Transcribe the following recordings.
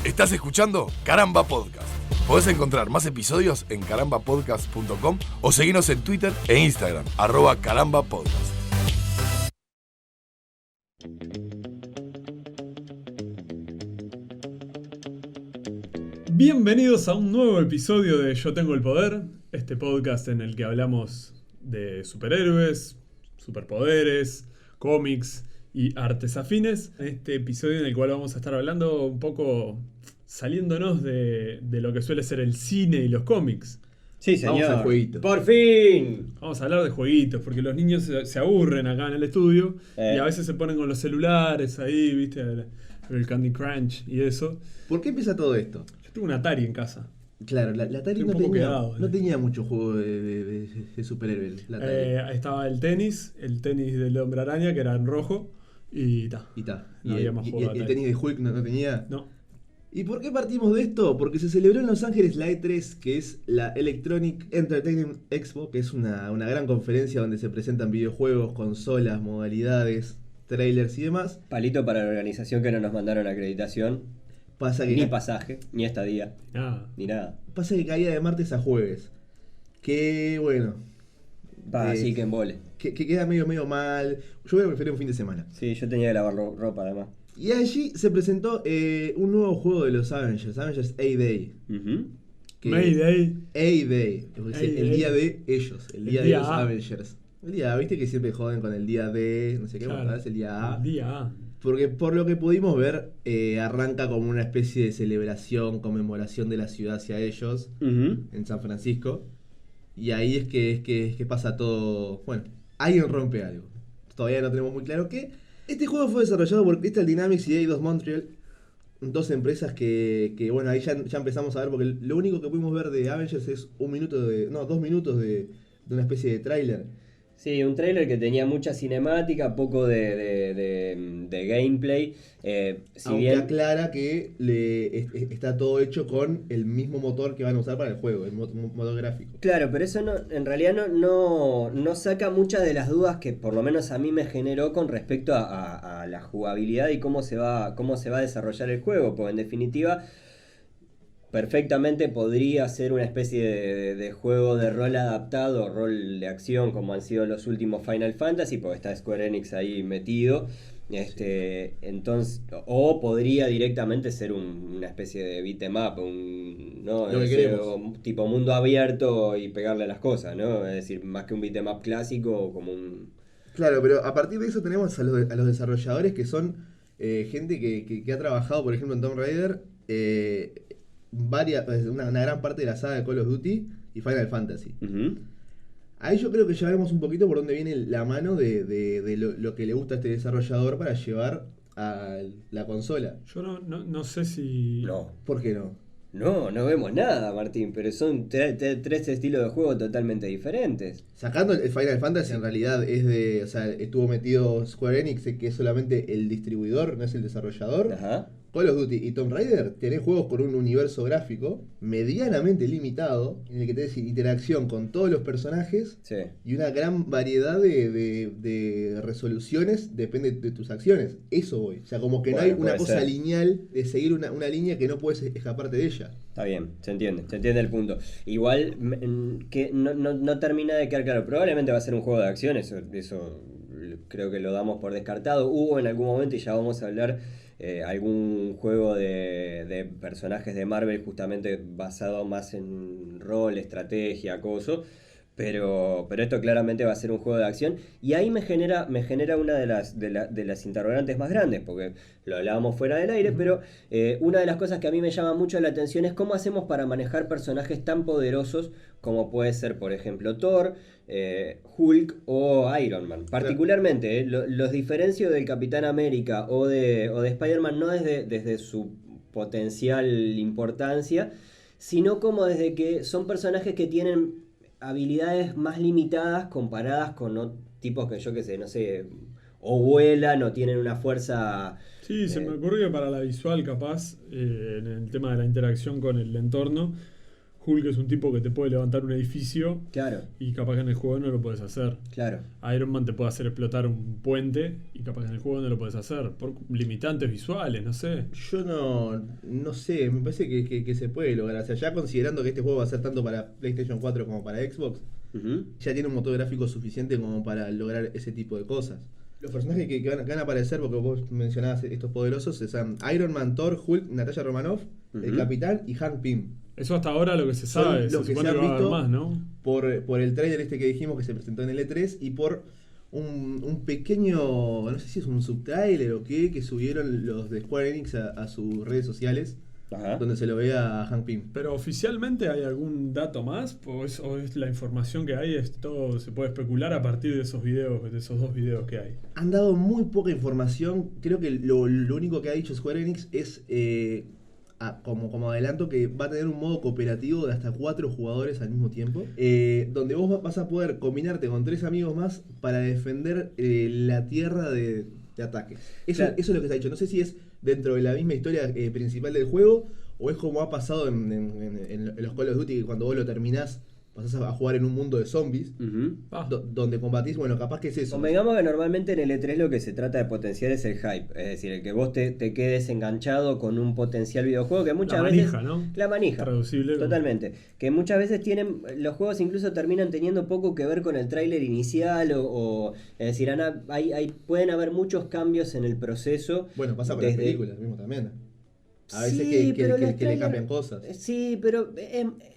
Estás escuchando Caramba Podcast. Podés encontrar más episodios en carambapodcast.com o seguirnos en Twitter e Instagram, @carambapodcast. Bienvenidos a un nuevo episodio de Yo Tengo el Poder, este podcast en el que hablamos de superhéroes, superpoderes, cómics y artes afines. Este episodio en el cual vamos a estar hablando un poco saliéndonos de lo que suele ser el cine y los cómics. Sí, señor. Vamos al jueguito. ¡Por fin! Vamos a hablar de jueguitos, porque los niños se aburren acá en el estudio y a veces se ponen con los celulares ahí, viste, el Candy Crunch y eso. ¿Por qué empieza todo esto? Yo tengo un Atari en casa. Claro, la Atari Estoy un poco quedado, no tenía mucho juego de superhéroes. La Atari. Estaba el tenis del Hombre Araña, que era en rojo, y ta. No había más juego de el Atari. tenis de Hulk no tenía. No. ¿Y por qué partimos de esto? Porque se celebró en Los Ángeles la E3, que es la Electronic Entertainment Expo, que es una gran conferencia donde se presentan videojuegos, consolas, modalidades, trailers y demás. Palito para la organización que no nos mandaron acreditación, Pasa que ni pasaje, ni estadía, Nada. ni nada. Pasa que caía de martes a jueves. Que bueno. Así que embole. Que queda medio mal. Yo voy a preferir un fin de semana. Sí, yo tenía que lavar ropa además. Y allí se presentó un nuevo juego de los Avengers A-Day. Ujú. Mayday. A-Day, el día de ellos, el día de los A. Avengers. El día A, viste que siempre joden con el día de, no sé qué, Claro. bueno, es el día A. El día A. Porque por lo que pudimos ver, arranca como una especie de celebración, conmemoración de la ciudad hacia ellos, Ujú. en San Francisco. Y ahí es que pasa todo, bueno, alguien rompe algo. Todavía no tenemos muy claro qué. Este juego fue desarrollado por Crystal Dynamics y Eidos Montreal, dos empresas que bueno, ahí ya empezamos a ver, porque lo único que pudimos ver de Avengers es 2 minutos de una especie de tráiler. Sí, un trailer que tenía mucha cinemática, poco de gameplay. Si Aunque bien aclara que está todo hecho con el mismo motor que van a usar para el juego, el motor gráfico. Claro, pero eso en realidad no saca muchas de las dudas que por lo menos a mí me generó con respecto a la jugabilidad y cómo se va a desarrollar el juego, porque en definitiva perfectamente podría ser una especie de juego de rol adaptado, rol de acción como han sido los últimos Final Fantasy, porque está Square Enix ahí metido. Entonces, o podría directamente ser una especie de beat 'em up, ¿no? Lo que queremos. Tipo mundo abierto y pegarle a las cosas, ¿no? Es decir, más que un beat 'em up clásico, como un... Claro, pero a partir de eso tenemos a los desarrolladores que son gente que ha trabajado, por ejemplo, en Tomb Raider, una gran parte de la saga de Call of Duty y Final Fantasy. Ujú. Ahí yo creo que ya vemos un poquito por dónde viene la mano de lo que le gusta a este desarrollador para llevar a la consola. Yo no sé si... No. ¿Por qué no? No vemos nada, Martín, pero son tres estilos de juego totalmente diferentes. Sacando el Final Fantasy, en realidad o sea, estuvo metido Square Enix, que es solamente el distribuidor, no es el desarrollador. Ajá. Call of Duty y Tomb Raider tenés juegos con un universo gráfico medianamente limitado, en el que tenés interacción con todos los personajes Sí. y una gran variedad de resoluciones, depende de tus acciones. Eso voy. O sea, como que no hay Bueno, una puede cosa ser. lineal de seguir una línea que no puedes escaparte de ella. Está bien, se entiende el punto. Igual que no termina de quedar claro. Probablemente va a ser un juego de acción, eso creo que lo damos por descartado. Hubo en algún momento, y ya vamos a hablar, algún juego de personajes de Marvel justamente basado más en rol, estrategia, acoso. Pero esto claramente va a ser un juego de acción. Y ahí me genera una de las interrogantes más grandes, porque lo hablábamos fuera del aire, pero una de las cosas que a mí me llama mucho la atención es cómo hacemos para manejar personajes tan poderosos como puede ser, por ejemplo, Thor, Hulk o Iron Man. Particularmente, los diferencio del Capitán América o de Spider-Man no desde su potencial importancia, sino como desde que son personajes que tienen habilidades más limitadas comparadas con tipos que yo que sé, no sé, o vuelan o tienen una fuerza... Sí, se me ocurrió para la visual capaz, en el tema de la interacción con el entorno, Hulk es un tipo que te puede levantar un edificio Claro, y capaz que en el juego no lo puedes hacer. claro. Iron Man te puede hacer explotar un puente y capaz que en el juego no lo puedes hacer. Por limitantes visuales, no sé. Yo no sé, me parece que se puede lograr. O sea, ya considerando que este juego va a ser tanto para PlayStation 4 como para Xbox, Ujú. ya tiene un motor gráfico suficiente como para lograr ese tipo de cosas. Los personajes que van a aparecer, porque vos mencionabas estos poderosos, son Iron Man, Thor, Hulk, Natasha Romanoff, el Ujú. Capitán y Hank Pym. Eso hasta ahora lo que se Son sabe. Se los que supone se que han va a haber visto más, ¿no? por el trailer este que dijimos que se presentó en el E3 y por un pequeño, no sé si es un subtrailer o qué, que subieron los de Square Enix a sus redes sociales, Ajá. donde se lo ve a Hank Pym. Pero oficialmente hay algún dato más, o es la información que hay, es todo se puede especular a partir de esos videos, de esos 2 videos que hay. Han dado muy poca información. Creo que lo único que ha dicho Square Enix es, como adelanto, que va a tener un modo cooperativo de hasta 4 jugadores al mismo tiempo. Donde vos vas a poder combinarte con 3 amigos más para defender la tierra de ataques. Claro. Eso es lo que se ha dicho. No sé si es dentro de la misma historia principal del juego o es como ha pasado en los Call of Duty, que cuando vos lo terminás pasás a jugar en un mundo de zombies. Ujú. Ah, Donde combatís, bueno, capaz que es eso. Convengamos que normalmente en el E3 lo que se trata de potenciar es el hype, es decir, el que vos te quedes enganchado con un potencial videojuego que muchas la veces... manija, ¿no? La manija. Traducible. Totalmente. Que muchas veces los juegos incluso terminan teniendo poco que ver con el tráiler inicial es decir, pueden haber muchos cambios en el proceso. Bueno, pasa con las películas mismo también. A veces Sí, que pero los le tráiler- cambian cosas. Sí, pero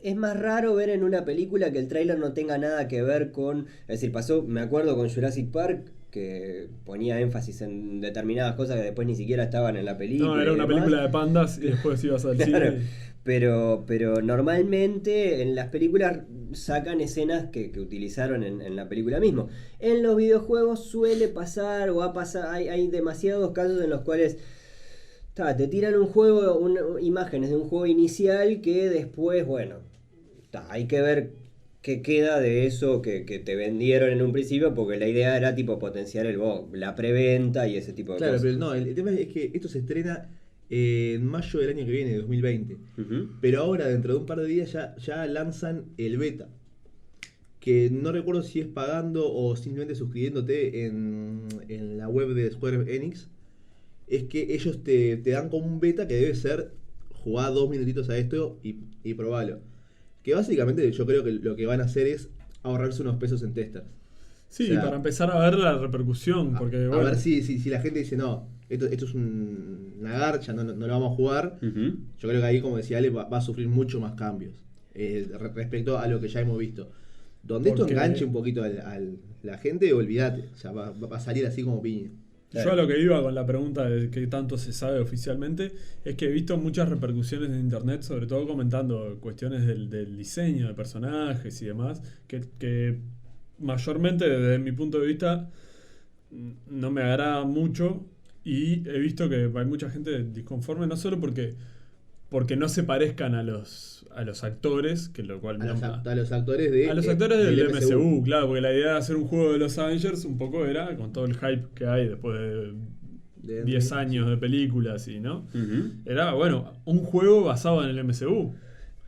es más raro ver en una película que el tráiler no tenga nada que ver con... Es decir, me acuerdo con Jurassic Park, que ponía énfasis en determinadas cosas que después ni siquiera estaban en la película. No, era y una demás. película de pandas y después ibas al Claro, cine. pero normalmente en las películas sacan escenas que utilizaron en la película mismo. En los videojuegos suele pasar o ha pasado, hay demasiados casos en los cuales te tiran un juego, imágenes de un juego inicial que después, bueno, hay que ver qué queda de eso que te vendieron en un principio, porque la idea era tipo potenciar la preventa y ese tipo de Claro, cosas. pero no, el tema es que esto se estrena en mayo del año que viene, de 2020. Ujú. Pero ahora, dentro de un par de días, ya lanzan el beta. Que no recuerdo si es pagando o simplemente suscribiéndote en la web de Square Enix. Es que ellos te dan como un beta que debe ser jugar 2 minutitos a esto y probarlo. Que básicamente yo creo que lo que van a hacer es ahorrarse unos pesos en testers. Sí, O sea, para empezar a ver la repercusión. Porque, a bueno, ver si la gente dice, no, esto es una garcha, no lo vamos a jugar. Ujú. Yo creo que ahí, como decía Ale, va a sufrir mucho más cambios respecto a lo que ya hemos visto. Donde Porque- esto enganche un poquito a la gente, olvídate, o sea, va a salir así como piña. Yo a lo que iba con la pregunta de qué tanto se sabe oficialmente es que he visto muchas repercusiones en internet, sobre todo comentando cuestiones del diseño de personajes y demás, que mayormente desde mi punto de vista no me agrada mucho y he visto que hay mucha gente disconforme, no solo porque no se parezcan a los actores, que lo cual A los, no- a los actores de a los actores del MCU, claro, porque la idea de hacer un juego de los Avengers un poco era, con todo el hype que hay después de 10 años de películas y no, Ujú. era, bueno, un juego basado en el MCU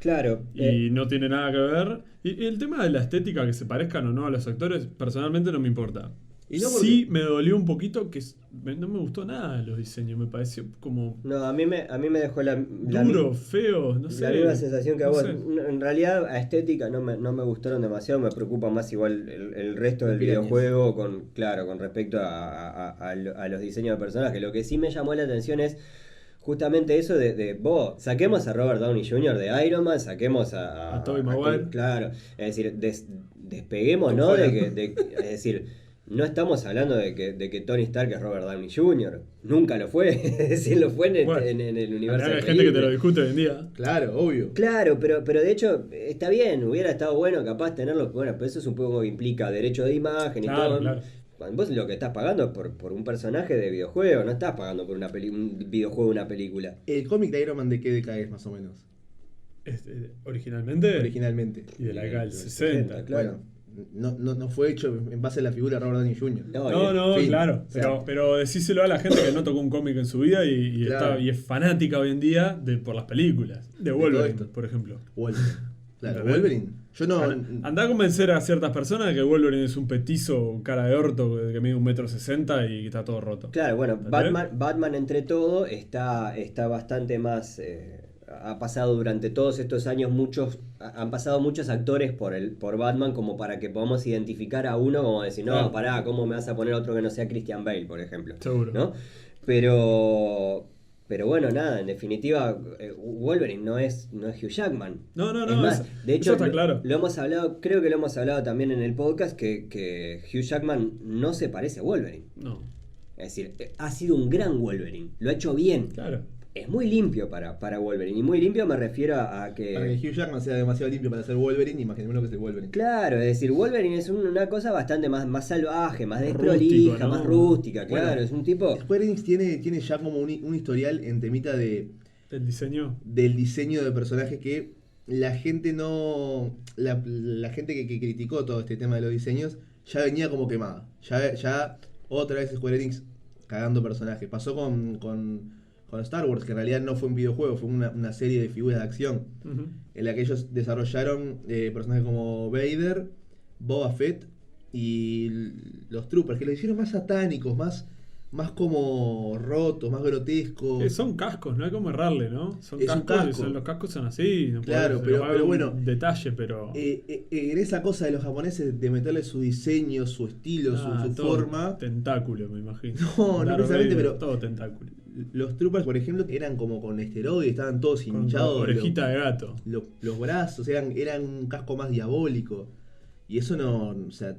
Claro. y no tiene nada que ver. Y el tema de la estética, que se parezcan o no a los actores, personalmente no me importa. Y no porque- Sí me dolió un poquito que no me gustó nada los diseños, me pareció como No, a mí me dejó la duro, feo, no sé. la misma sensación que a no vos. sé. En realidad, a estética no me gustaron demasiado. Me preocupa más igual el resto del Pirañas. videojuego con respecto a los diseños de personajes. Lo que sí me llamó la atención es justamente eso vos, saquemos a Robert Downey Jr. de Iron Man, saquemos A Tobey Maguire. claro, es decir, despeguemos, Tom ¿no? Holland. Es decir, no estamos hablando de que Tony Stark es Robert Downey Jr. Nunca lo fue. Es decir, lo fue Bueno, en el universo. Hay de gente que te lo películas. discute hoy en día. Claro, obvio. Claro, pero de hecho está bien, hubiera estado bueno capaz tenerlo. Bueno, pero eso es un poco que implica derecho de imagen y Claro, todo. claro. Cuando vos lo que estás pagando es por un personaje de videojuego, no estás pagando por un videojuego, una película. El cómic de Iron Man, ¿de qué década es más o menos? Originalmente. Originalmente. Y de la década del Del 60. 60, claro. Bueno, no fue hecho en base a la figura de Robert Downey Jr. No, Fin. claro. O sea, Pero decíselo a la gente que no tocó un cómic en su vida Claro. y es fanática hoy en día por las películas. De Wolverine, esto. por ejemplo. Wolverine. Claro, ¿Entendés? Wolverine. Yo no. Andá a convencer a ciertas personas de que Wolverine es un petizo, cara de orto, que mide 1,60 m y que está todo roto. Claro, bueno, ¿Entendés? Batman entre todo está bastante más... ha pasado durante todos estos años han pasado muchos actores por Batman como para que podamos identificar a uno como decir, no, Claro. pará, ¿cómo me vas a poner otro que no sea Christian Bale, por ejemplo? Seguro. ¿No? Pero bueno, nada, en definitiva, Wolverine no es Hugh Jackman. No, Es más, de hecho, eso está claro. lo hemos hablado, creo que lo hemos hablado también en el podcast, que Hugh Jackman no se parece a Wolverine. No, Es decir, ha sido un gran Wolverine, lo ha hecho bien. claro. Es muy limpio para Wolverine. Y muy limpio me refiero a que... Para que Hugh Jackman sea demasiado limpio para ser Wolverine, imaginémonos que es el Wolverine. Claro, es decir, Wolverine es una cosa bastante más salvaje, más Rústico, desprolija, ¿no? más rústica, Bueno, claro. Es un tipo... Square Enix tiene ya como un historial en temita El diseño. del diseño de personajes que la gente no. La gente que criticó todo este tema de los diseños ya venía como quemada. Ya otra vez Square Enix cagando personajes. Pasó con Star Wars, que en realidad no fue un videojuego, fue una serie de figuras de acción. Ujú. En la que ellos desarrollaron personajes como Vader, Boba Fett y los Troopers, que lo hicieron más satánicos, más como rotos, más grotescos. Son cascos, no hay como errarle, ¿no? Son Es un cascos, casco. los cascos son así. No Claro, podés- pero va a haber bueno, un detalle, pero. En esa cosa de los japoneses de meterle su diseño, su estilo, su todo forma. Tentáculo, me imagino. No, no Darth precisamente, Vader, pero- todo tentáculo. Los Troopers, por ejemplo, eran como con esteroides, estaban todos Con hinchados. orejita de gato. Los brazos eran un casco más diabólico. Y eso no. O sea,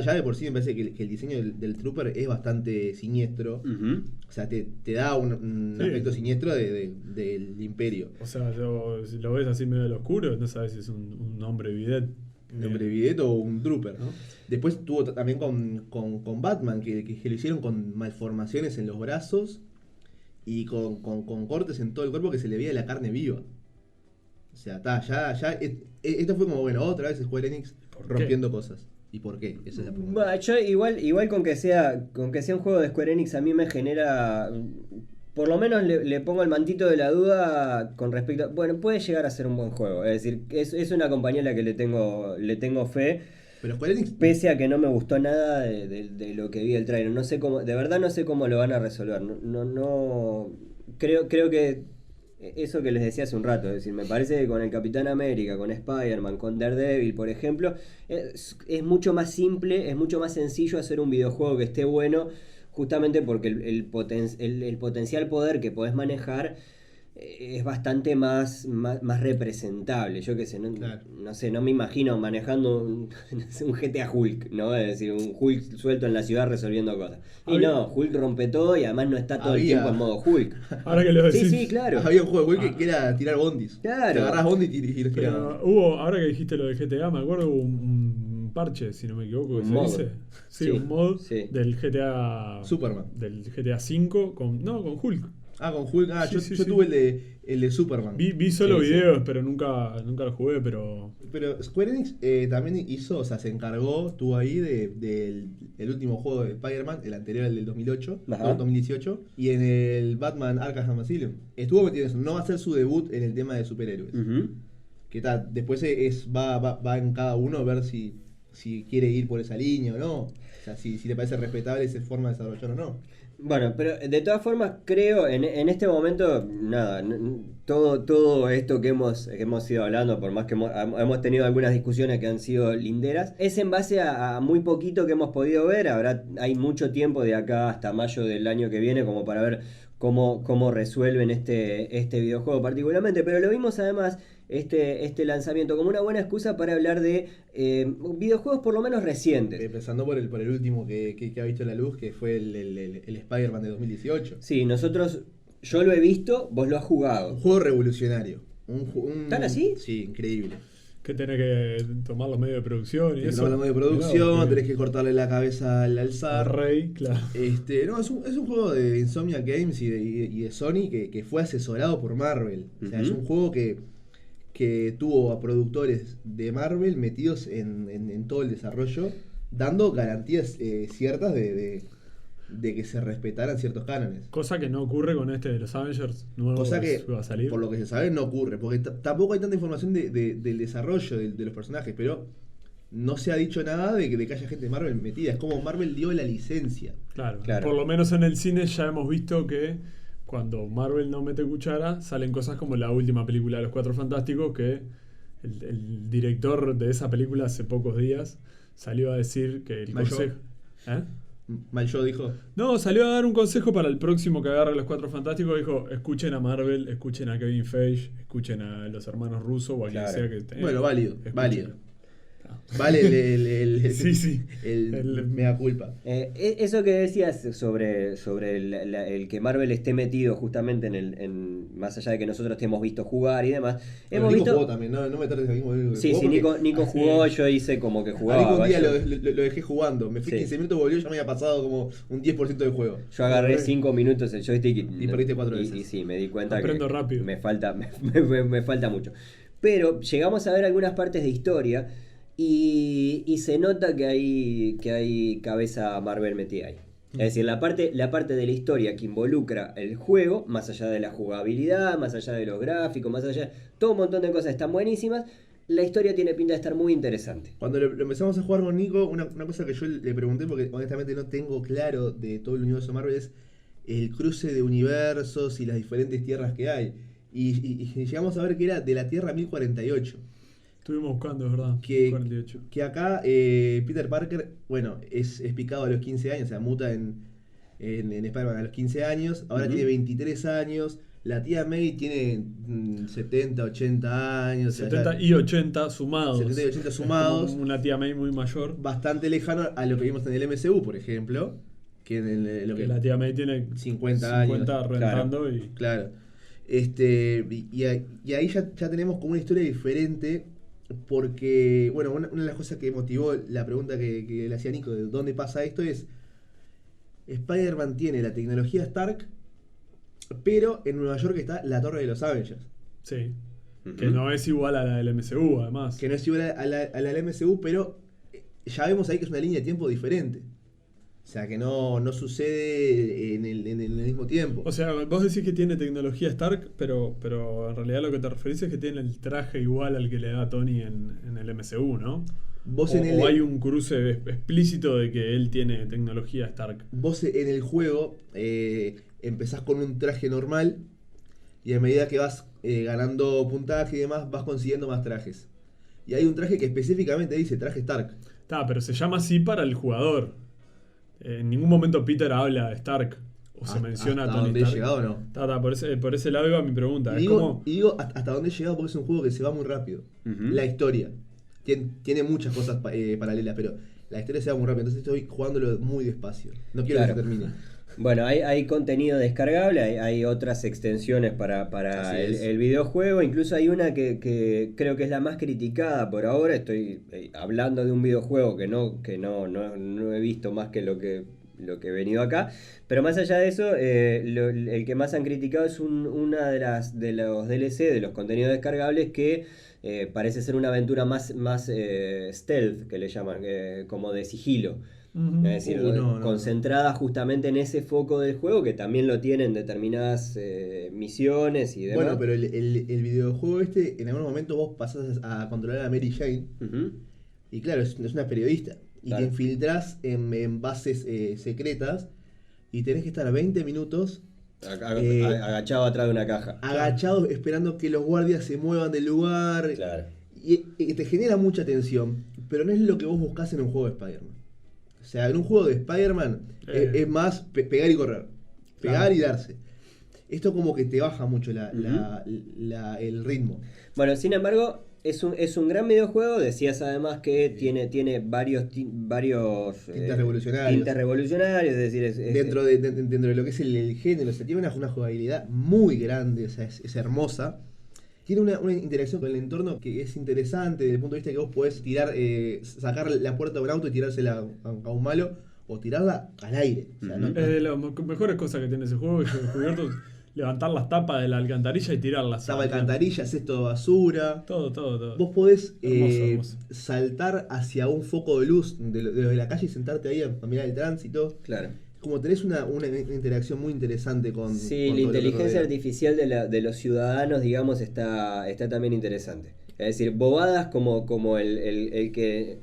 ya de por sí me parece que el diseño del Trooper es bastante siniestro. Ujú. O sea, te da un Sí. aspecto siniestro del Imperio. O sea, si lo ves así medio al oscuro, no sabes si es un hombre bidet. Un hombre bidet o un Trooper. Después tuvo también con Batman, que lo hicieron con malformaciones en los brazos y con cortes en todo el cuerpo que se le veía la carne viva. O sea, esto fue como, bueno, otra vez Square Enix ¿Por qué? rompiendo cosas. ¿Y por qué? Esa es la pregunta. Bueno, yo igual con que sea un juego de Square Enix a mí me genera... Por lo menos le pongo el mantito de la duda con respecto... Bueno, puede llegar a ser un buen juego. Es decir, es una compañía a la que le tengo fe. Pero Square Enix, Pese a que no me gustó nada de lo que vi el trailer. No sé cómo, de verdad no sé cómo lo van a resolver. No creo que eso que les decía hace un rato, es decir, me parece que con el Capitán América, con Spider-Man, con Daredevil, por ejemplo, es mucho más simple, es mucho más sencillo hacer un videojuego que esté bueno, justamente porque el potencial poder que podés manejar es bastante más representable. Yo qué sé, Claro. no sé, no me imagino manejando un GTA Hulk, ¿no? Es decir, un Hulk suelto en la ciudad resolviendo cosas. Y Había- no, Hulk rompe todo y además no está todo el Había- tiempo en modo Hulk. Ahora que lo decís. Sí, claro. había un juego de Wii que era tirar bondis. Claro. Te agarrás bondis y los Pero tirabas. ahora que dijiste lo del GTA, me acuerdo hubo un parche, si no me equivoco, que Un se mod. dice. Sí, Sí, un mod sí. del GTA. Superman. Del GTA V con Hulk. Con Hulk. Sí, Yo sí, yo sí. tuve el de Superman. Vi solo Sí, sí. videos, pero nunca lo jugué, pero. Pero Square Enix también hizo, o sea, se encargó, estuvo ahí del el último juego de Spider-Man, el anterior, el del 2008, Ajá. no, 2018, y en el Batman Arkham Asylum. Estuvo metido en eso, no va a ser su debut en el tema de superhéroes. Ujú. Que tal, después va en cada uno a ver si quiere ir por esa línea o no. O sea, si le parece respetable esa forma de desarrollar o no. Bueno, pero de todas formas creo en este momento, nada, todo esto que hemos ido hablando, por más que hemos tenido algunas discusiones que han sido linderas, es en base a muy poquito que hemos podido ver. Hay mucho tiempo de acá hasta mayo del año que viene como para ver cómo resuelven este videojuego particularmente, pero lo vimos además este lanzamiento como una buena excusa para hablar de videojuegos por lo menos recientes. Empezando por el último que ha visto la luz, que fue el Spider-Man de 2018. Sí, yo lo he visto, vos lo has Un jugado. juego revolucionario. ¿Tan así? Sí, increíble. Que tenés que tomar los medios de producción y Tenés que eso. tomar la medio de producción, Mirá, tenés que cortarle la cabeza al al zar. rey, claro. No, es un juego de Insomniac Games y de Sony que fue asesorado por Marvel. O sea, Ujú. es un juego que tuvo a productores de Marvel metidos en todo el desarrollo, dando garantías ciertas de de que se respetaran ciertos cánones. Cosa que no ocurre con este de los Avengers nuevo Cosa que, va a salir. por lo que se sabe, no ocurre. Porque tampoco hay tanta información del desarrollo de los personajes, pero no se ha dicho nada de que haya gente de Marvel metida. Es como Marvel dio la licencia. Claro. Claro. Por lo menos en el cine ya hemos visto que cuando Marvel no mete cuchara, salen cosas como la última película de Los Cuatro Fantásticos, que el director de esa película hace pocos días salió a decir que el Mayo. consejo... ¿Eh? Mal yo dijo. No, salió a dar un consejo para el próximo que agarre Los Cuatro Fantásticos. Dijo, escuchen a Marvel, escuchen a Kevin Feige, escuchen a los hermanos Russo o a quien Claro. sea que esté. Bueno, válido, Escuchen. válido. Vale Sí, sí. el mea culpa. Eso que decías sobre el que Marvel esté metido justamente más allá de que nosotros te hemos visto jugar y demás, Pero hemos Nico visto... jugó también, no me trates de mismo. Sí, sí, Nico jugó, yo hice como que A jugaba. Nico un día yo, lo dejé jugando. Me fui Sí. 15 minutos, volvió, ya me había pasado como un 10% del juego. yo agarré 5 minutos el joystick Y perdiste 4 veces. Y sí, me di cuenta Aprendo que rápido. me falta mucho. Pero llegamos a ver algunas partes de historia y se nota que hay cabeza Marvel metida ahí. Es decir, la parte de la historia que involucra el juego, más allá de la jugabilidad, más allá de los gráficos, más allá, todo un montón de cosas están buenísimas. La historia tiene pinta de estar muy interesante. Cuando lo empezamos a jugar con Nico, una cosa que yo le pregunté, porque honestamente no tengo claro de todo el universo Marvel, es el cruce de universos y las diferentes tierras que hay. Y llegamos a ver que era de la Tierra 1048. Estuvimos buscando, es verdad. Que 48. acá Peter Parker, bueno, es picado a los 15 años, o sea, muta en Spider-Man a los 15 años, ahora tiene 23 años, la tía May tiene 70, 80 años. 70 y 80 sumados. 70 y 80 Es sumados. como una tía May muy mayor. Bastante lejano a lo que vimos en el MCU, por ejemplo, que en lo Que que la tía May tiene 50 años. rentando y... Claro. Y ahí ya tenemos como una historia diferente. Porque, bueno, una de las cosas que motivó la pregunta que le hacía Nico de dónde pasa esto es: Spider-Man tiene la tecnología Stark, pero en Nueva York está la Torre de los Avengers, Sí. Que no es igual a la del MCU, además. que no es igual a la del MCU, pero ya vemos ahí que es una línea de tiempo diferente. O sea, que no sucede en el mismo tiempo. O sea, vos decís que tiene tecnología Stark, pero en realidad lo que te referís es que tiene el traje igual al que le da Tony en el MCU, ¿no? Vos O hay un cruce explícito de que él tiene tecnología Stark. Vos en el juego empezás con un traje normal y a medida que vas ganando puntaje y demás, vas consiguiendo más trajes. Y hay un traje que específicamente dice traje Stark. Está, pero se llama así para el jugador. En ningún momento Peter habla de Stark. O se menciona a hasta Tony donde he Stark. llegado, no. Está, por ese lado iba mi pregunta. Y Es digo, como... y digo hasta dónde he llegado porque es un juego que se va muy rápido. Ujú. La historia. Tiene muchas cosas paralelas, pero la historia se va muy rápido. Entonces estoy jugándolo muy despacio. No quiero Claro. que se termine. Bueno, hay contenido descargable, hay otras extensiones para Así es. el videojuego, incluso hay una que creo que es la más criticada por ahora. Estoy hablando de un videojuego que no he visto más que lo que he venido acá, pero más allá de eso, el que más han criticado es una de los DLC, de los contenidos descargables, que parece ser una aventura más stealth, que le llaman, como de sigilo. Ujú. Es decir, No. concentrada justamente en ese foco del juego, que también lo tienen determinadas misiones y demás. Bueno, pero el videojuego en algún momento vos pasás a controlar a Mary Jane. Ujú. Y claro, es una periodista. Y Claro. te infiltrás en bases secretas. Y tenés que estar 20 minutos Agachado atrás de una caja. agachados esperando que los guardias se muevan del lugar. Claro. Y te genera mucha tensión. Pero no es lo que vos buscás en un juego de Spider-Man. O sea, en un juego de Spider-Man es más pegar y correr. Pegar Claro. y darse. Esto como que te baja mucho el ritmo. Bueno, sin embargo, es un gran videojuego. Decías además que tiene varios Tintes revolucionarios. tintes revolucionarios, es decir, Dentro de lo que es el género, o sea, tiene una jugabilidad muy grande, o sea, es hermosa. Tiene una interacción con el entorno que es interesante desde el punto de vista que vos podés tirar, sacar la puerta de un auto y tirársela a un malo, o tirarla al aire. O sea, Ujú. Es de las mejores cosas que tiene ese juego que yo he descubierto. Levantar las tapas de la alcantarilla y tirarlas. tapa de alcantarilla, cesto de basura. Todo. Vos podés Hermoso. saltar hacia un foco de luz de la calle y sentarte ahí a mirar el tránsito. claro. como tenés una interacción muy interesante con... Sí, con la todo lo que inteligencia rodea. artificial de los ciudadanos, digamos, está también interesante. Es decir, bobadas como el que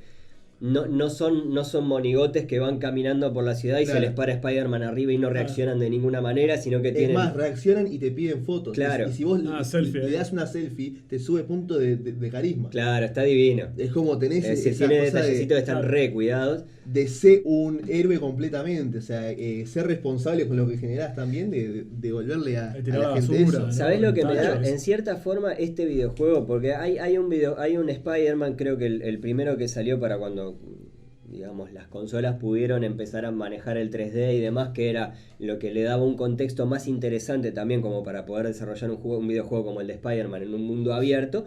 no son monigotes que van caminando por la ciudad y Claro. se les para Spider-Man arriba y no reaccionan de ninguna manera, sino que Es tienen... más, reaccionan y te piden fotos. Claro. Y si vos selfie, le das una selfie, te sube punto de carisma. Claro, está divino. Es como tenés Es decir, esa tiene cosa detallecitos que están claro. re cuidados. de ser un héroe completamente. O sea, ser responsable con lo que generás también, de devolverle a De tirar la la gente basura, eso. ¿no? ¿Sabés lo que me da? Tachos. En cierta forma, este videojuego, porque hay un Spider-Man, creo que el primero que salió para cuando, digamos, las consolas pudieron empezar a manejar el 3D y demás, que era lo que le daba un contexto más interesante también como para poder desarrollar un videojuego como el de Spider-Man en un mundo abierto.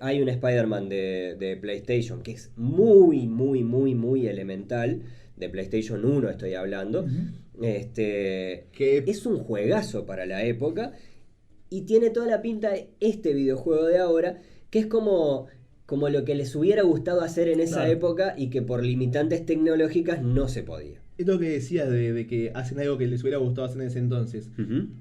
Hay un Spider-Man de PlayStation que es muy elemental, de PlayStation 1 estoy hablando. Que Es un juegazo para la época y tiene toda la pinta de este videojuego de ahora, que es como lo que les hubiera gustado hacer en esa Claro. época y que por limitantes tecnológicas no se podía. es lo que decías de que hacen algo que les hubiera gustado hacer en ese entonces.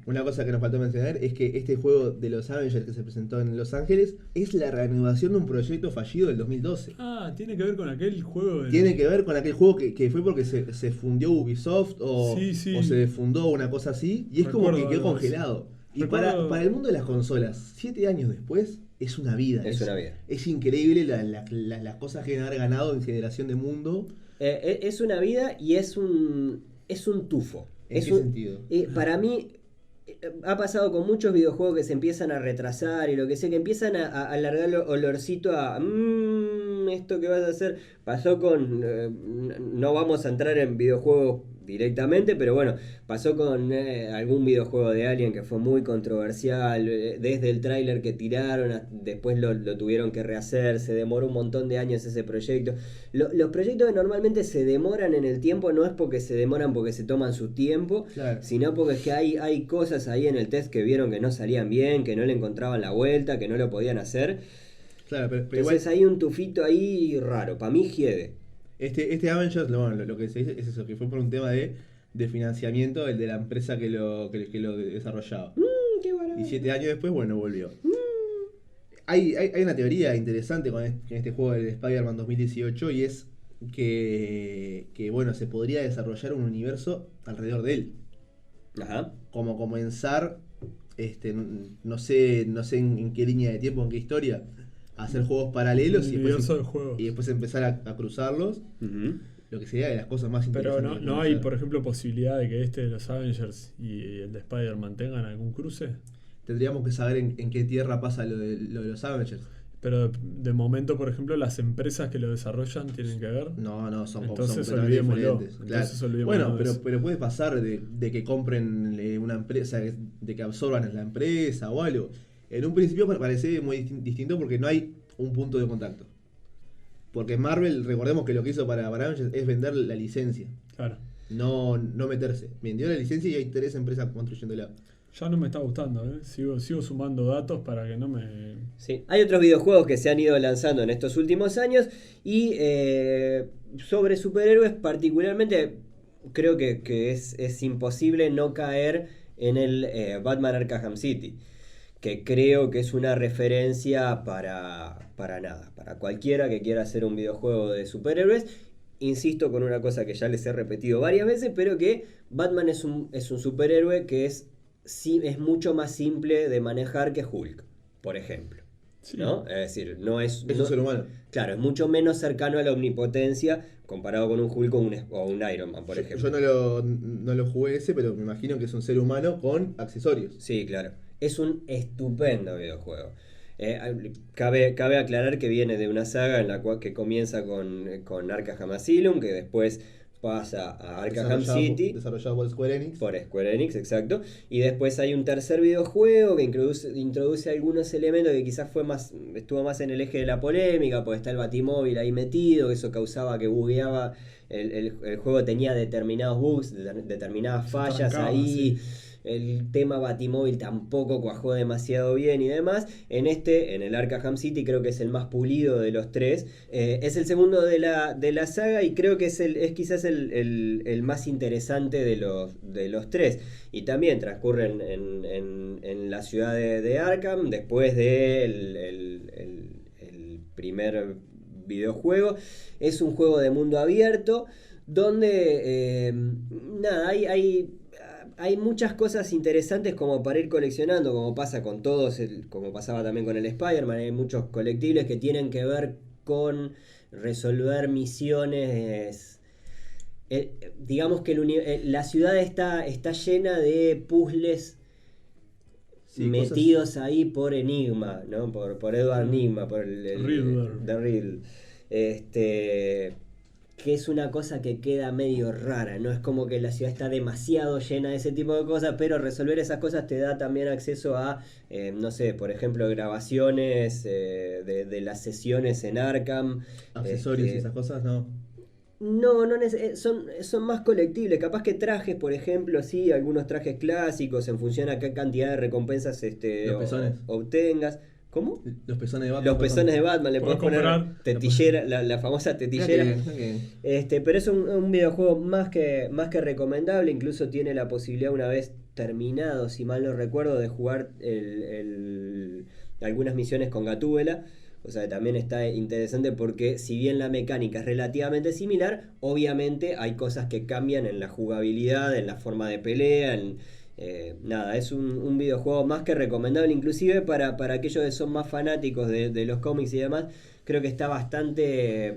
Una cosa que nos faltó mencionar es que este juego de los Avengers que se presentó en Los Ángeles es la reanudación de un proyecto fallido del 2012. Ah, tiene que ver con aquel juego de... Tiene que ver con aquel juego que fue porque se fundió Ubisoft o se defundó una cosa así, y es como Recuerdo que quedó algo así. congelado. Y Recuerdo- para el mundo de las consolas, 7 años después, es una vida. Es una vida. Es increíble las cosas que han ganado en generación de mundo. Es una vida y es un tufo. ¿En Es qué un- sentido? Para mí ha pasado con muchos videojuegos que se empiezan a retrasar y lo que sé, que empiezan a alargar el olorcito a esto que vas a hacer. Pasó con no vamos a entrar en videojuegos directamente, pero bueno, pasó con algún videojuego de Alien que fue muy controversial, desde el tráiler que tiraron, después lo tuvieron que rehacer, se demoró un montón de años ese proyecto. Los proyectos que normalmente se demoran en el tiempo no es porque se demoran porque se toman su tiempo, Claro. sino porque es que hay cosas ahí en el test que vieron que no salían bien, que no le encontraban la vuelta, que no lo podían hacer. Claro, pero igual Entonces hay un tufito ahí raro, para mí hiede. este Avengers, lo que se dice es eso, que fue por un tema de financiamiento, el de la empresa que lo desarrollaba. Qué barato. Y 7 años después, bueno, volvió. Hay una teoría interesante con este juego del Spider-Man 2018, y es que bueno, se podría desarrollar un universo alrededor de él. Ajá. Como comenzar, no sé en qué línea de tiempo, en qué historia, a hacer juegos paralelos El y universo de después, juegos. y después empezar a cruzarlos, Ujú. lo que sería de las cosas más Pero interesantes. no que hay, hacer. por ejemplo, posibilidad de que este de los Avengers y el de Spider-Man tengan algún cruce. Tendríamos que saber en qué tierra pasa lo de los Avengers. Pero de momento, por ejemplo, las empresas que lo desarrollan tienen que ver. No, son Entonces completamente olvidémoslo. diferentes. Entonces Claro. olvidémonos Bueno, de eso. pero puede pasar de que compren una empresa, de que absorban la empresa o algo. En un principio parece muy distinto porque no hay un punto de contacto. Porque Marvel, recordemos que lo que hizo para Avengers es vender la licencia, Claro. no meterse. Vendió la licencia y hay 3 empresas construyéndola. Ya no me está gustando, ¿eh? Sigo sumando datos para que no me... Sí. Hay otros videojuegos que se han ido lanzando en estos últimos años y sobre superhéroes particularmente creo que es imposible no caer en el Batman Arkham City, que creo que es una referencia para nada, para cualquiera que quiera hacer un videojuego de superhéroes. Insisto con una cosa que ya les he repetido varias veces, pero que Batman es un superhéroe que es mucho más simple de manejar que Hulk, por ejemplo. Sí. ¿No? Es decir, no es... Es no- un ser humano. Claro, es mucho menos cercano a la omnipotencia comparado con un Hulk o un Iron Man, por ejemplo. Yo no lo jugué ese, pero me imagino que es un ser humano con accesorios. Sí, claro. Es un estupendo videojuego. Cabe aclarar que viene de una saga en la cual que comienza con Arkham Asylum, que después pasa a Arkham City. Desarrollado por Square Enix. Por Square Enix, exacto. Y después hay un tercer videojuego que introduce algunos elementos que quizás estuvo más en el eje de la polémica, porque está el Batimóvil ahí metido, eso causaba que bugueaba. El juego tenía determinados bugs, determinadas Se fallas trancaba, ahí. sí. el tema Batimóvil tampoco cuajó demasiado bien y demás. En el Arkham City, creo que es el más pulido de los tres. Es el segundo de la saga y creo que es quizás el más interesante de los tres. Y también transcurre en la ciudad de Arkham, después del el primer videojuego. Es un juego de mundo abierto donde nada, hay muchas cosas interesantes como para ir coleccionando, como pasa con todos, como pasaba también con el Spider-Man. Hay muchos colectibles que tienen que ver con resolver misiones. Digamos que la ciudad está llena de puzzles metidos ahí por Enigma, ¿no? Por Edward Nigma, por el Riddler. de Riddle. Que es una cosa que queda medio rara, no es como que la ciudad está demasiado llena de ese tipo de cosas, pero resolver esas cosas te da también acceso a, no sé, por ejemplo, grabaciones de las sesiones en Arkham. Accesorios y esas cosas, no. No, son más colectibles. Capaz que trajes, por ejemplo, sí, algunos trajes clásicos en función a qué cantidad de recompensas Los pezones. obtengas. ¿Cómo? Los pezones de Batman. Los pezones de Batman, le Podés podés poner comprar. tetillera, la famosa tetillera. Mirá que bien. Pero es un videojuego más que recomendable. Incluso tiene la posibilidad, una vez terminado, si mal no recuerdo, de jugar algunas misiones con Gatúbela. O sea, también está interesante porque si bien la mecánica es relativamente similar, obviamente hay cosas que cambian en la jugabilidad, en la forma de pelea, nada, es un videojuego más que recomendable, inclusive para aquellos que son más fanáticos de los cómics y demás. Creo que está bastante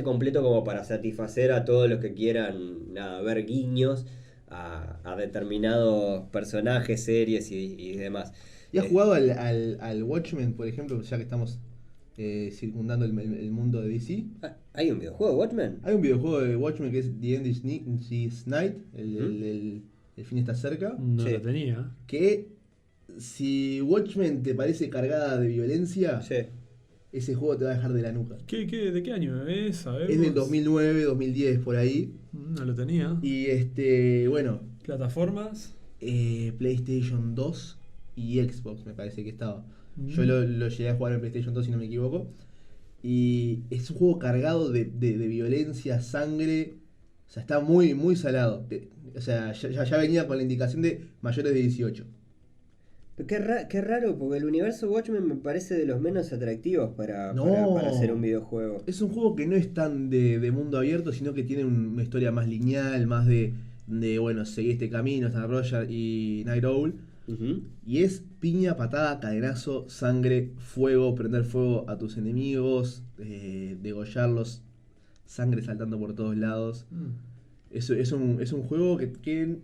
completo como para satisfacer a todos los que quieran, nada, ver guiños a determinados personajes, series y demás. ¿Y has jugado al Watchmen, por ejemplo, ya que estamos circundando el mundo de DC? ¿Hay un videojuego de Watchmen? Hay un videojuego de Watchmen que es The End is Night, el fin está cerca. No Sí. lo tenía. Que si Watchmen te parece cargada de violencia, Sí. ese juego te va a dejar de la nuca. ¿De qué año es? ¿Sabemos? Es del 2009, 2010, por ahí. No lo tenía. Y bueno, ¿Plataformas? PlayStation 2 y Xbox me parece que estaba. Yo lo llegué a jugar en PlayStation 2 si no me equivoco. Y es un juego cargado de violencia, sangre. O sea, está muy, muy salado. O sea, ya venía con la indicación de mayores de 18. Qué raro, porque el universo Watchmen me parece de los menos atractivos para hacer un videojuego. Es un juego que no es tan de mundo abierto, sino que tiene una historia más lineal, más de bueno, seguir este camino, Stan Roger y Night Owl. Uh-huh. Y es piña, patada, cadenazo, sangre, fuego, prender fuego a tus enemigos, degollarlos, sangre saltando por todos lados. Es un juego que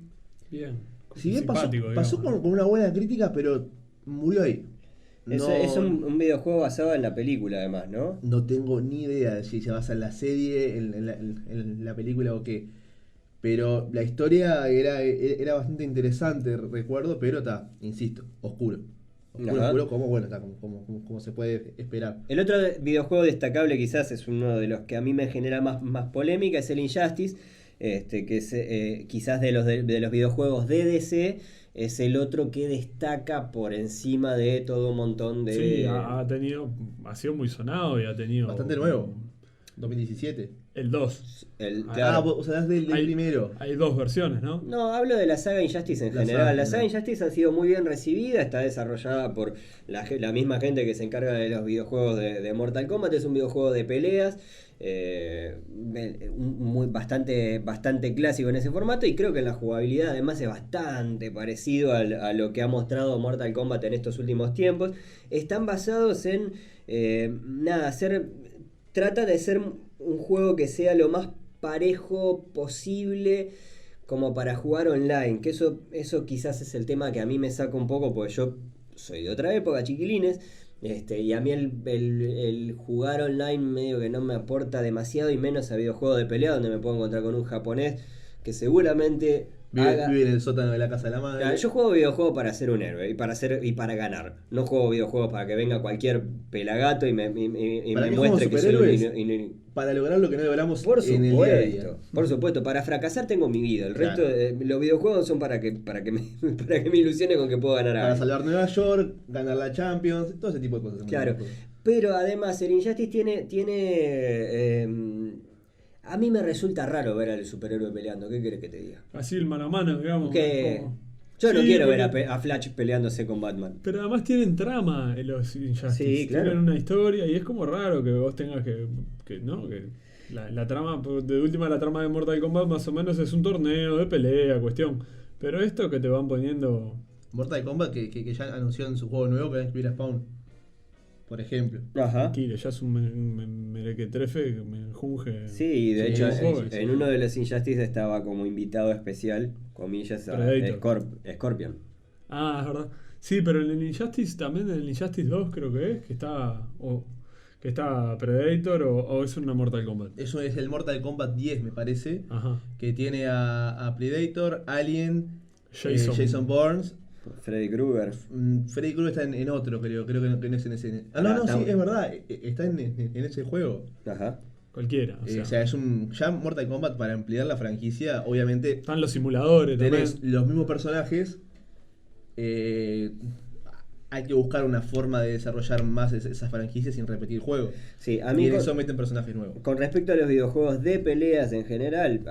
Bien. si bien pasó Simpático, con una buena crítica, pero murió ahí. Es un videojuego basado en la película, además, ¿no? No tengo ni idea de si se basa en la serie, en la película o qué. Pero la historia era bastante interesante, recuerdo, pero está, insisto, oscuro. Oscuro, como se puede esperar. El otro videojuego destacable quizás es uno de los que a mí me genera más polémica, es el Injustice, que es quizás de los videojuegos de DC, es el otro que destaca por encima de todo un montón de... Sí, ha sido muy sonado y ha tenido... Bastante nuevo, 2017. El 2. Claro. O sea, es del primero. Hay dos versiones, ¿no? No, hablo de la saga Injustice en La general. saga, La saga ¿no? Injustice ha sido muy bien recibida, está desarrollada por la misma gente que se encarga de los videojuegos de Mortal Kombat. Es un videojuego de peleas, bastante clásico en ese formato, y creo que en la jugabilidad además es bastante parecido a lo que ha mostrado Mortal Kombat en estos últimos tiempos. Están basados en trata de ser un juego que sea lo más parejo posible como para jugar online, que eso quizás es el tema que a mí me saca un poco, porque yo soy de otra época, chiquilines, y a mí el jugar online medio que no me aporta demasiado, y menos a videojuegos de pelea donde me puedo encontrar con un japonés que seguramente Vive en el sótano de la casa de la madre. Yo juego videojuegos para ser un héroe y para ganar. No juego videojuegos para que venga cualquier pelagato y me muestre que soy un para lograr lo que no logramos por en el día a día. Por supuesto, para fracasar tengo mi vida. El Claro. resto de los videojuegos son para que me ilusione con que puedo ganar Para algo. salvar Nueva York, ganar la Champions, todo ese tipo de cosas. Claro. Pero además el Injustice tiene a mí me resulta raro ver al superhéroe peleando. ¿Qué querés que te diga? Así el mano a mano, digamos. Que como- yo no Sí, quiero ver porque- a Flash peleándose con Batman. Pero además tienen trama en los Injustice. Sí, claro. Tienen una historia y es como raro que vos tengas ¿no? Que la trama, de última la trama de Mortal Kombat más o menos es un torneo de pelea, cuestión. Pero esto que te van poniendo... Mortal Kombat que ya anunció en su juego nuevo que va a incluir a Spawn. Por ejemplo. Ajá. Tranquilo, ya es un merequetrefe que me junge. Sí, de Sí, hecho, sí, sí, en uno de los Injustice estaba como invitado especial, comillas, a Predator. Scorpion. Ah, es verdad. Sí, pero en el Injustice también, en el Injustice 2 creo que es, que está Predator o es una Mortal Kombat. Eso es el Mortal Kombat 10, me parece. Ajá. Que tiene a Predator, Alien, Jason. Jason Bourne. Freddy Krueger. Freddy Krueger está en otro, creo que no es en ese. Ah, No, está- sí, es verdad. Está en ese juego. Ajá. Cualquiera. O sea, es ya Mortal Kombat para ampliar la franquicia. Obviamente, están los simuladores tenés también. los mismos personajes. Hay que buscar una forma de desarrollar más esas franquicias sin repetir juegos. Sí, a Y mí en eso meten personajes nuevos. con respecto a los videojuegos de peleas en general,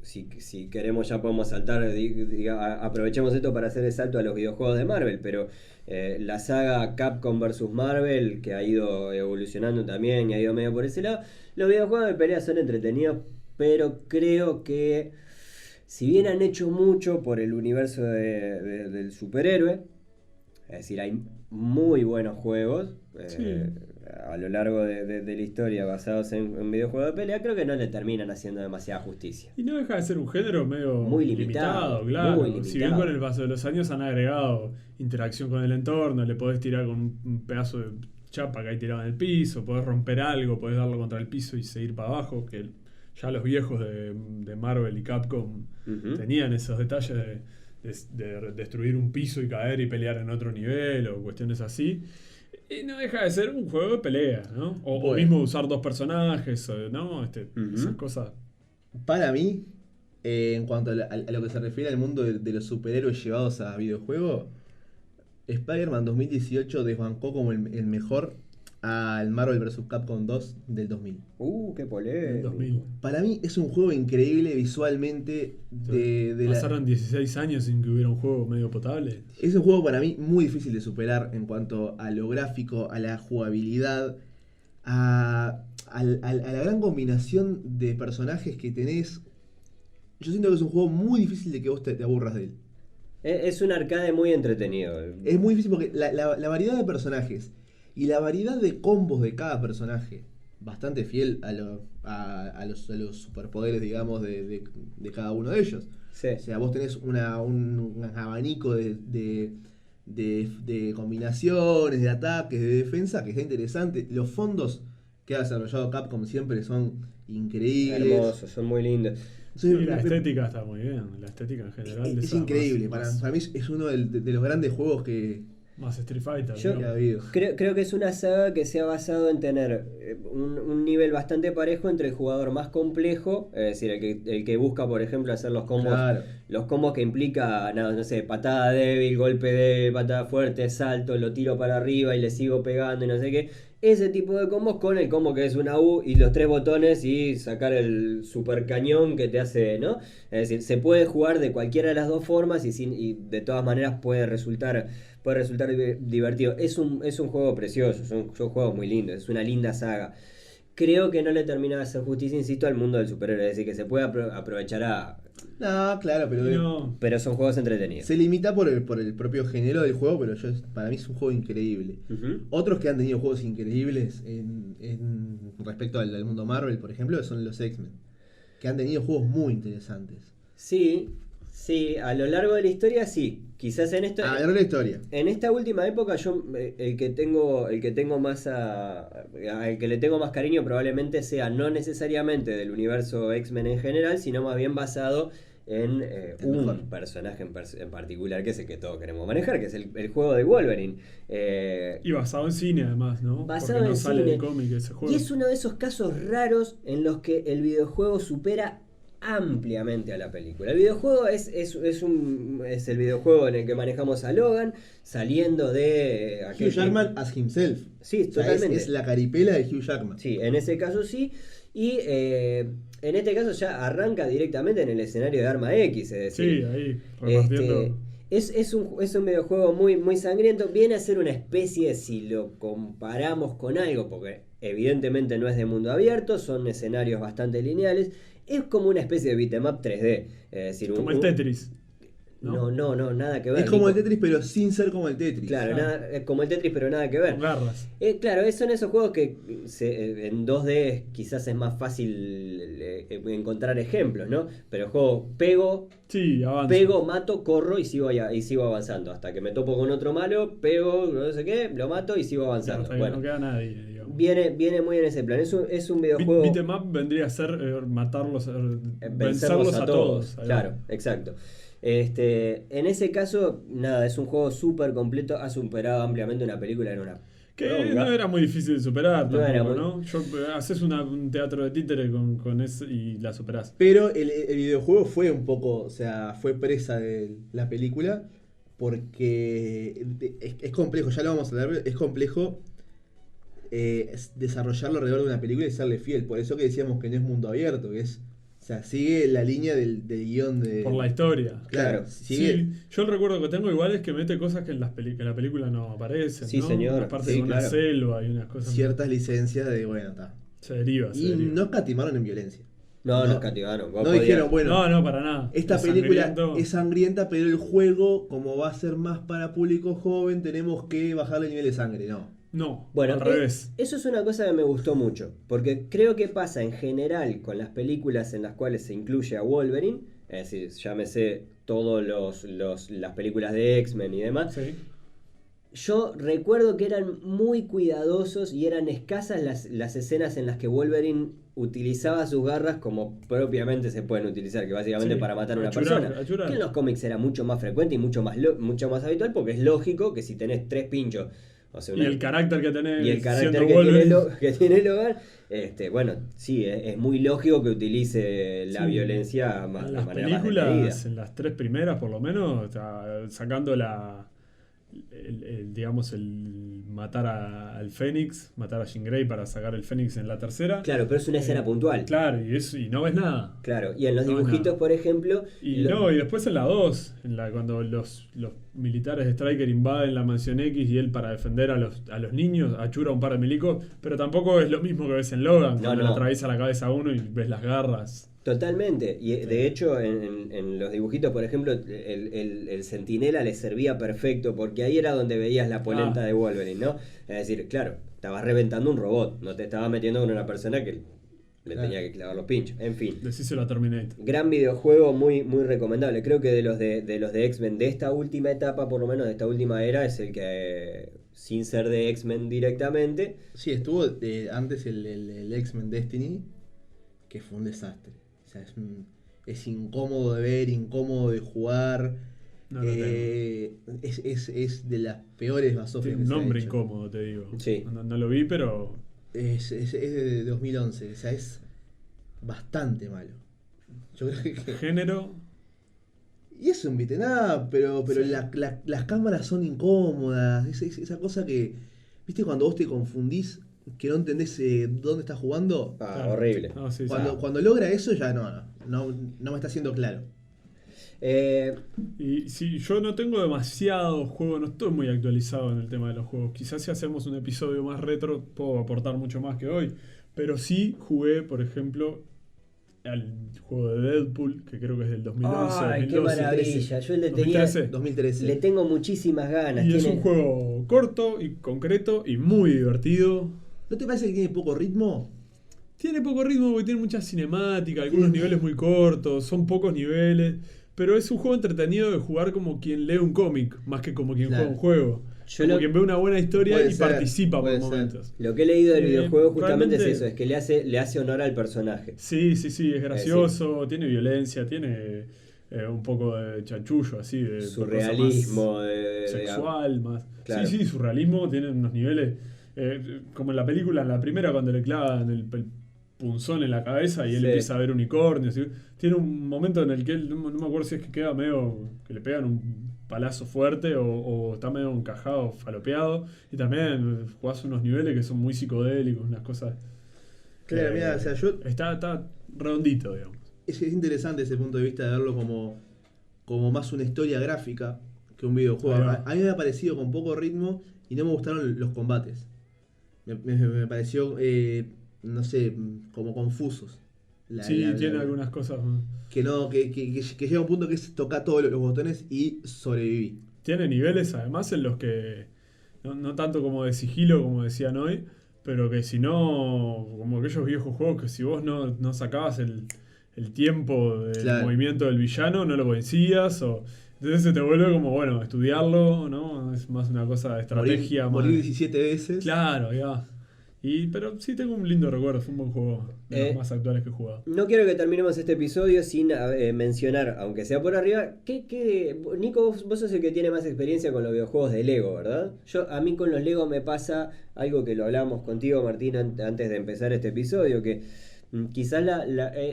si queremos ya podemos saltar, aprovechemos esto para hacer el salto a los videojuegos de Marvel, pero la saga Capcom vs Marvel, que ha ido evolucionando también y ha ido medio por ese lado, los videojuegos de peleas son entretenidos, pero creo que si bien han hecho mucho por el universo del superhéroe, es decir, hay muy buenos juegos Sí. a lo largo de la historia basados en videojuegos de pelea, creo que no le terminan haciendo demasiada justicia. Y no deja de ser un género medio Muy limitado, claro. muy limitado. Si bien con el paso de los años han agregado interacción con el entorno, le podés tirar con un pedazo de chapa que hay tirado en el piso, podés romper algo, podés darlo contra el piso y seguir para abajo, que ya los viejos de Marvel y Capcom Ujú. tenían esos detalles de destruir un piso y caer y pelear en otro nivel o cuestiones así. Y no deja de ser un juego de pelea, ¿no? O Bueno. mismo usar dos personajes, ¿no? Ujú. Esas cosas. Para mí, en cuanto a lo que se refiere al mundo de los superhéroes llevados a videojuegos, Spider-Man 2018 desbancó como el mejor al Marvel vs. Capcom 2 del 2000. Qué Del polémico. 2000. Para mí es un juego increíble visualmente. Pasaron 16 años sin que hubiera un juego medio potable. Es un juego para mí muy difícil de superar en cuanto a lo gráfico, a la jugabilidad, a la gran combinación de personajes que tenés. Yo siento que es un juego muy difícil de que vos te aburras de él. Es un arcade muy entretenido. Es muy difícil porque la variedad de personajes y la variedad de combos de cada personaje, bastante fiel a los superpoderes, digamos, de cada uno de ellos. Sí. O sea, vos tenés un abanico de combinaciones, de ataques, de defensa, que está interesante. Los fondos que ha desarrollado Capcom siempre son increíbles. Hermosos, son muy lindos. Sí, Entonces, la estética está muy bien. La estética en general. de es esa increíble. más Para mí es uno de los grandes juegos que Street Fighter. Yo- ¿no? ha habido. Creo que es una saga que se ha basado en tener un nivel bastante parejo entre el jugador más complejo, es decir, el que busca, por ejemplo, hacer los combos. Claro. Los combos que implica, no sé, patada débil, golpe débil, patada fuerte, salto, lo tiro para arriba y le sigo pegando y no sé qué. Ese tipo de combos con el combo que es una U y los 3 botones y sacar el super cañón que te hace, ¿no? Es decir, se puede jugar de cualquiera de las dos formas y de todas maneras puede resultar divertido. Es un juego precioso, son juegos muy lindos, es una linda saga. Creo que no le termina de hacer justicia, insisto, al mundo del superhéroe, es decir, que se puede aprovechar No, claro, pero No, pero son juegos entretenidos. se limita por el propio género del juego, pero para mí es un juego increíble. Ujú. Otros que han tenido juegos increíbles en respecto al mundo Marvel, por ejemplo, son los X-Men, que han tenido juegos muy interesantes. Sí, a lo largo de la historia sí. Quizás en esto. A ver la historia. En esta última época yo el que tengo más al que le tengo más cariño probablemente sea no necesariamente del universo X-Men en general, sino más bien basado en El mejor un personaje en particular, que es el que todos queremos manejar, que es el juego de Wolverine. Y basado en cine, además, ¿no? Basado Porque no en sale cine. del cómic ese juego. Y es uno de esos casos raros en los que el videojuego supera ampliamente a la película. El videojuego es el videojuego en el que manejamos a Logan saliendo de Hugh Jackman as himself. Sí, O sea, totalmente. es la caripela de Hugh Jackman. Sí, en ese caso sí. Y en este caso ya arranca directamente en el escenario de Arma X. Es decir, Sí, ahí, repartiendo. es un videojuego muy, muy sangriento. Viene a ser una especie, si lo comparamos con algo, porque evidentemente no es de mundo abierto, son escenarios bastante lineales. Es como una especie de beat'em up 3D. Es decir, Como el Tetris. No, nada que ver. Es como el Nico. Tetris, pero sin ser como el Tetris. Claro, Claro. como el Tetris, pero nada que ver. Con garras. Claro, son esos juegos que en 2D quizás es más fácil encontrar ejemplos, ¿no? Pero el juego Sí, avanza. pego, mato, corro y sigo avanzando. Hasta que me topo con otro malo, pego, no sé qué, lo mato y sigo Claro, avanzando. hasta que Bueno, no queda nadie, digamos. viene muy en ese plan. Es un videojuego. Beat'em up vendría a ser matarlos, Vencerlos vencerlos a todos. Ahí va. Claro, exacto. En ese caso, nada, es un juego súper completo. Ha superado ampliamente una película en una. Que poronga. no era muy difícil de superar No tampoco, era muy- ¿no? Haces un teatro de títere con eso y la superás. Pero el videojuego fue un poco, o sea, fue presa de la película porque es complejo, ya lo vamos a hablar, es complejo desarrollarlo alrededor de una película y serle fiel. Por eso que decíamos que no es mundo abierto, que es, o sea, sigue la línea del guión de... Por la historia. Claro, Claro. sigue... Sí, yo el recuerdo que tengo igual es que mete cosas que en la película no aparecen. Sí, ¿no? señor. Aparte Sí, de una claro. selva y unas cosas. ciertas licencias de, bueno, está. Se deriva, se Y deriva. no escatimaron en violencia. No, No. nos cativaron. Vos No podías- dijeron, bueno, No, para nada. esta Es película sangriento. es sangrienta, pero el juego, como va a ser más para público joven, tenemos que bajarle el nivel de sangre. No. No, Bueno, al revés. eso es una cosa que me gustó mucho, porque creo que pasa en general con las películas en las cuales se incluye a Wolverine, es decir, llámese todos las películas de X-Men y demás. Sí. Yo recuerdo que eran muy cuidadosos y eran escasas las escenas en las que Wolverine utilizaba sus garras como propiamente se pueden utilizar, que básicamente Sí, para matar a una achurar, persona. achurar. Que en los cómics era mucho más frecuente y mucho más habitual, porque es lógico que si tenés 3 pinchos, o sea, Y el carácter que tenés. y el carácter siendo que Wolverine. que tiene Logan, bueno, sí, es muy lógico que utilice la Sí. violencia En de las manera más películas, desmedida. en las 3 primeras por lo menos, sacando digamos, el matar al Fénix, matar a Jean Grey para sacar el Fénix en la tercera. Claro, pero es una escena puntual. Claro, y no ves nada. Claro, y en los No, dibujitos, no. por ejemplo. Y después en la 2, cuando los militares de Stryker invaden la mansión X y él para defender a los niños achura un par de milicos, pero tampoco es lo mismo que ves en Logan, No, cuando no. le atraviesa la cabeza a uno y ves las garras. Totalmente. Y de hecho, en los dibujitos, por ejemplo, el centinela le servía perfecto, porque ahí era donde veías la polenta Ah. de Wolverine, ¿no? Es decir, claro, estabas reventando un robot, no te estabas metiendo con una persona que le Claro. tenía que clavar los pinchos. En fin. Decíselo a Terminator. Gran videojuego, muy, muy recomendable. Creo que de los de X-Men de esta última etapa, por lo menos de esta última era, es el que, sin ser de X-Men directamente, Sí, estuvo antes el X-Men Destiny, que fue un desastre. O sea, es incómodo de ver, incómodo de jugar. No lo Es de las peores basofias Tiene un que se ha nombre hecho. incómodo, te digo. Sí. No lo vi, pero Es de 2011, o sea, es bastante malo. Yo creo que... género. Y es un beat'em up, pero Sí. las cámaras son incómodas. Esa cosa que, ¿viste cuando vos te confundís, que no entendés dónde estás jugando? Claro. horrible. No, sí, sí. Cuando logra eso ya no me está haciendo claro. Y sí, yo no tengo demasiados juegos, no estoy muy actualizado en el tema de los juegos. Quizás si hacemos un episodio más retro puedo aportar mucho más que hoy. Pero sí jugué, por ejemplo, al juego de Deadpool, que creo que es del 2011. Ay, qué 2012. maravilla. Yo le 2013. 2013. tengo muchísimas ganas. Y es Tiene- un juego corto y concreto y muy divertido. ¿No te parece que tiene poco ritmo? Tiene poco ritmo porque tiene mucha cinemática, algunos niveles muy cortos, son pocos niveles. Pero es un juego entretenido de jugar como quien lee un cómic, más que como quien Claro. juega un juego. Yo Como lo- quien ve una buena historia Puede y ser, participa por puede ser. momentos. Lo que he leído del videojuego justamente realmente- es eso, es que le hace honor al personaje. Sí, es gracioso, tiene violencia, tiene un poco de chanchullo, así, de Surrealismo, cosa más de sexual, más. Claro. Sí, surrealismo, tiene unos niveles. Como en la película, en la primera, cuando le clavan el punzón en la cabeza y él Sí. empieza a ver unicornios. Tiene un momento en el que él, no me acuerdo si es que queda medio, que le pegan un palazo fuerte o está medio encajado, falopeado. Y también jugás unos niveles que son muy psicodélicos, unas cosas. Claro, mira, o sea, Está redondito, digamos. es interesante ese punto de vista de verlo como más una historia gráfica que un videojuego. Ahí va. A mí me ha parecido con poco ritmo y no me gustaron los combates. Me pareció, no sé, como confusos. Tiene algunas cosas. Que llega un punto que es tocar todos los botones y sobreviví. Tiene niveles además en los que, no tanto como de sigilo, como decían hoy, pero que si no, como aquellos viejos juegos que si vos no sacabas el tiempo del Claro. movimiento del villano, no lo vencías, entonces se te vuelve como, bueno, estudiarlo, ¿no? Es más una cosa de estrategia. Morir más- 17 veces. Claro, ya. Pero sí tengo un lindo recuerdo, fue un buen juego, de los más actuales que he jugado. No quiero que terminemos este episodio sin mencionar, aunque sea por arriba, Nico, vos sos el que tiene más experiencia con los videojuegos de Lego, ¿verdad? A mí con los Lego me pasa algo que lo hablábamos contigo, Martín, antes de empezar este episodio, que quizás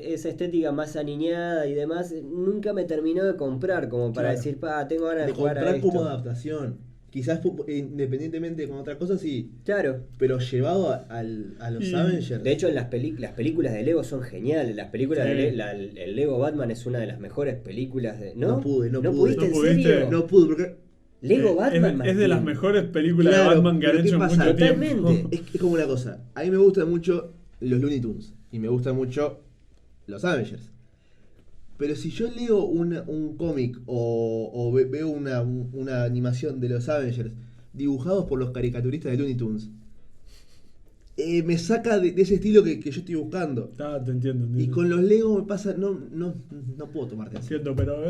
esa estética más aniñada y demás nunca me terminó de comprar, como para Claro. decir, tengo ganas de De jugar a comprar esto. como adaptación. Quizás independientemente con otra cosa, sí. Claro. Pero llevado a los Y, Avengers. De hecho, las películas de Lego son geniales. Las películas Sí. el Lego Batman es una de las mejores películas de. ¿No? No pude. pudiste, ¿No ¿en pudiste? serio? no pude, porque Lego Batman. es de las Martín. mejores películas Claro, de Batman que han pero ¿qué hecho en pasa? mucho tiempo. Totalmente. es como una cosa. A mí me gustan mucho los Looney Tunes. Y me gustan mucho los Avengers. Pero si yo leo un cómic o veo una animación de los Avengers dibujados por los caricaturistas de Looney Tunes, me saca de ese estilo que yo estoy buscando. Te entiendo. Y con los Lego me pasa, no puedo tomarte así. Entiendo, pero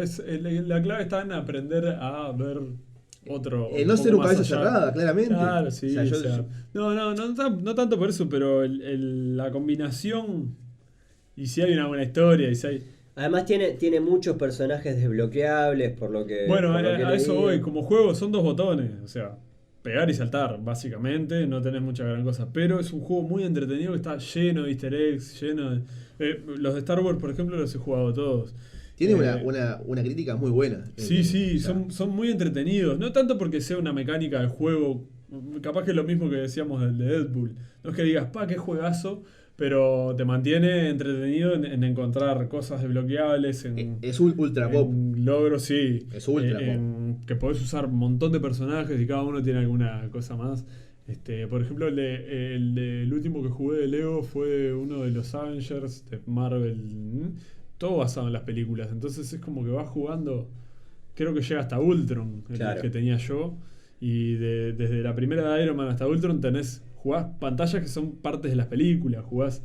la clave está en aprender a ver otro. No ser un poco cabeza más allá. cerrada, claramente. Claro, sí. O sea, yo- o sea, no tanto por eso, pero la combinación. Y si hay una buena historia, y si hay. Además, tiene muchos personajes desbloqueables, por lo que. Bueno, por lo que a eso leí. voy. Como juego son 2 botones. O sea, pegar y saltar, básicamente. No tenés mucha gran cosa. Pero es un juego muy entretenido que está lleno de easter eggs, lleno de. Los de Star Wars, por ejemplo, los he jugado todos. Tiene Eh, una crítica muy buena. Sí, O sea, son muy entretenidos. No tanto porque sea una mecánica del juego. Capaz que es lo mismo que decíamos del de Deadpool. No es que digas, qué juegazo. Pero te mantiene entretenido en encontrar cosas desbloqueables, Es ultra pop. en logros, sí. Es ultra Que podés usar un montón de personajes y cada uno tiene alguna cosa más. Por ejemplo, el último que jugué de Lego fue uno de los Avengers de Marvel. Todo basado en las películas. Entonces es como que vas jugando. Creo que llega hasta Ultron, el Claro. que tenía yo. Y desde la primera de Iron Man hasta Ultron jugás pantallas que son partes de las películas, jugás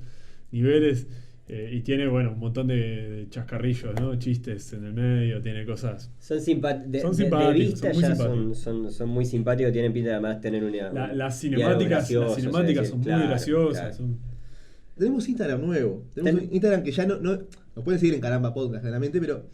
niveles y tiene, bueno, un montón de chascarrillos, ¿no? Chistes en el medio, tiene cosas. Son Son de simpáticos, vista son muy ya simpáticos. son muy simpáticos, tienen pinta de además tener una. Las diálogos cinemáticas graciosos, es son decir, muy claro, graciosas. claro. son- Tenemos Instagram nuevo. Tenemos un Instagram que ya no. Nos pueden seguir en Caramba Podcast, claramente, pero.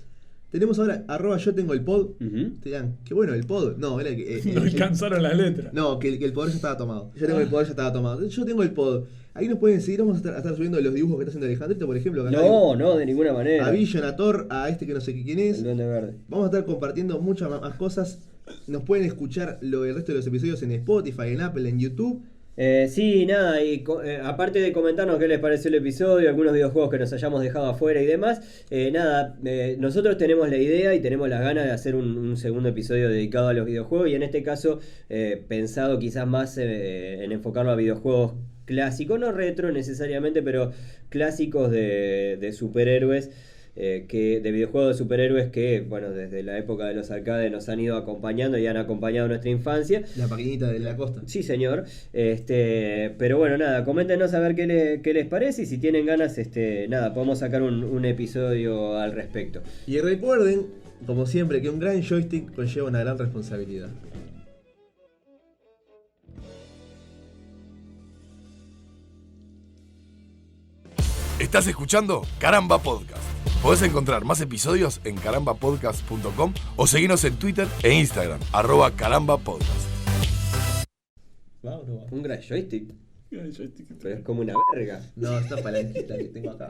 Tenemos ahora @yo tengo el pod. Ujú. Te dirán, qué bueno el pod. No, era que. No alcanzaron las letras. No, que el poder ya estaba tomado. Yo tengo el poder ya estaba tomado. Yo tengo el pod. Ahí nos pueden seguir. Vamos a estar subiendo los dibujos que está haciendo Alejandrito, por ejemplo. que acá No, de ninguna hay manera. A Vision, a Thor, a este que no sé quién es. El Duende Verde. Vamos a estar compartiendo muchas más cosas. Nos pueden escuchar el resto de los episodios en Spotify, en Apple, en YouTube. Sí, nada, y aparte de comentarnos qué les pareció el episodio, algunos videojuegos que nos hayamos dejado afuera y demás, nosotros tenemos la idea y tenemos las ganas de hacer un segundo episodio dedicado a los videojuegos y en este caso pensado quizás más en enfocarlo a videojuegos clásicos, no retro necesariamente, pero clásicos de superhéroes. De videojuegos de superhéroes que, bueno, desde la época de los arcades nos han ido acompañando y han acompañado nuestra infancia. La maquinita de la costa. Sí, señor. Pero bueno, nada, coméntenos a ver qué les parece y si tienen ganas, nada, podemos sacar un episodio al respecto. Y recuerden, como siempre, que un gran joystick conlleva una gran responsabilidad. Estás escuchando Caramba Podcast. Podés encontrar más episodios en carambapodcast.com o seguinos en Twitter e Instagram, @carambapodcast. ¿Va o no va? Un gran joystick. Ay, yo estoy- Pero es como una verga. No, esta palanquita que tengo acá.